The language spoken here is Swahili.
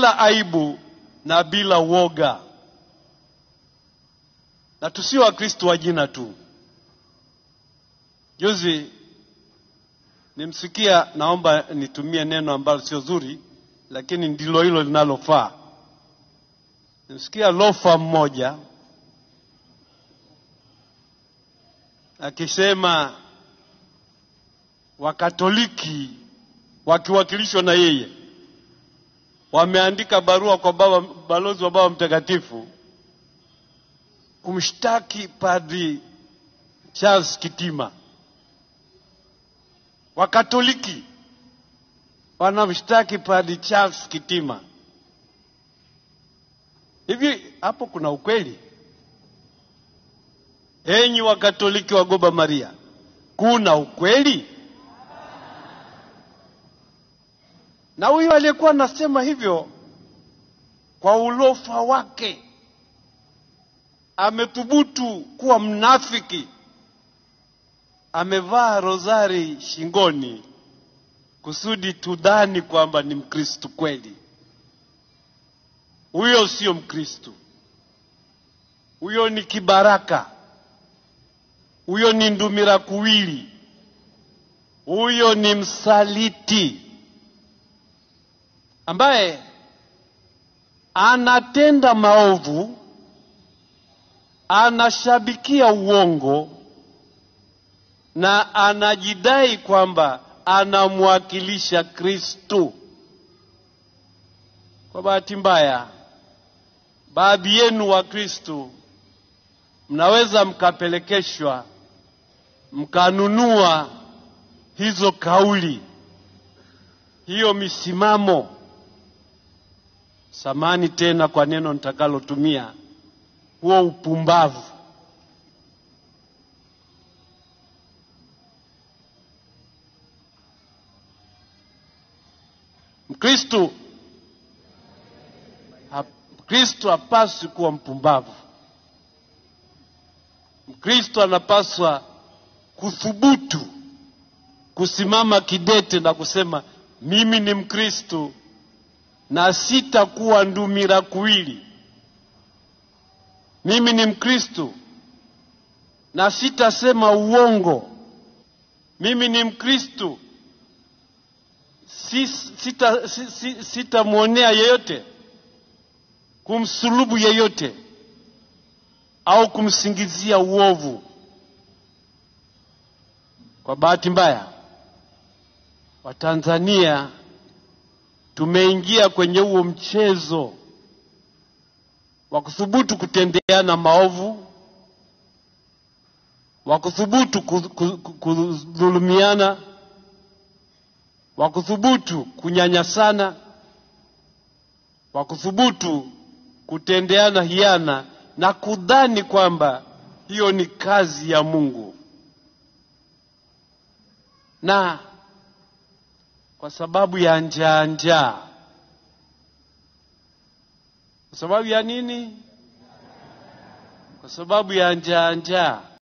bila aibu na bila woga. Na tusio Wakristo wa jina tu. Juzi nimsikia, naomba nitumie neno ambalo sio zuri, lakini ndilo hilo linalofaa. Nimsikia lofa mmoja akisema Wakatoliki wakiwakilishwa na yeye wameandika barua kwa balozi wa Baba Mtakatifu kumshtaki Padri Charles Kitima. Wakatoliki wanamshtaki Padri Charles Kitima. Hivi hapo kuna ukweli? Enyi Wakatoliki wa Goba Maria, kuna ukweli? Na huyo aliyekuwa anasema hivyo kwa ulofa wake amethubutu kuwa mnafiki. Amevaa rozari shingoni kusudi tudhani kwamba ni Mkristo kweli. Huyo sio Mkristo. Huyo ni kibaraka. Huyo ni ndumira kuwili. Huyo ni msaliti ambaye anatenda maovu, anashabikia uongo na anajidai kwamba anamwakilisha Kristo. Kwa bahati mbaya, baadhi yenu wa Kristo mnaweza mkapelekeshwa mkanunua hizo kauli, hiyo misimamo. Samani tena kwa neno nitakalotumia, huo upumbavu. Mkristo hapaswi kuwa mpumbavu. Mkristo anapaswa kuthubutu kusimama kidete na kusema mimi ni Mkristo na sitakuwa ndumira kuwili. Mimi ni Mkristo na sitasema uongo. Mimi ni Mkristo, sitamwonea yeyote, kumsulubu yeyote au kumsingizia uovu. Kwa bahati mbaya, Watanzania tumeingia kwenye huo mchezo wa kuthubutu kutendeana maovu, wa kuthubutu kudhulumiana, wa kuthubutu kunyanyasana, wa kuthubutu kutendeana hiana na kudhani kwamba hiyo ni kazi ya Mungu. Na kwa sababu ya njaa. Kwa sababu ya nini? Kwa sababu ya njaa.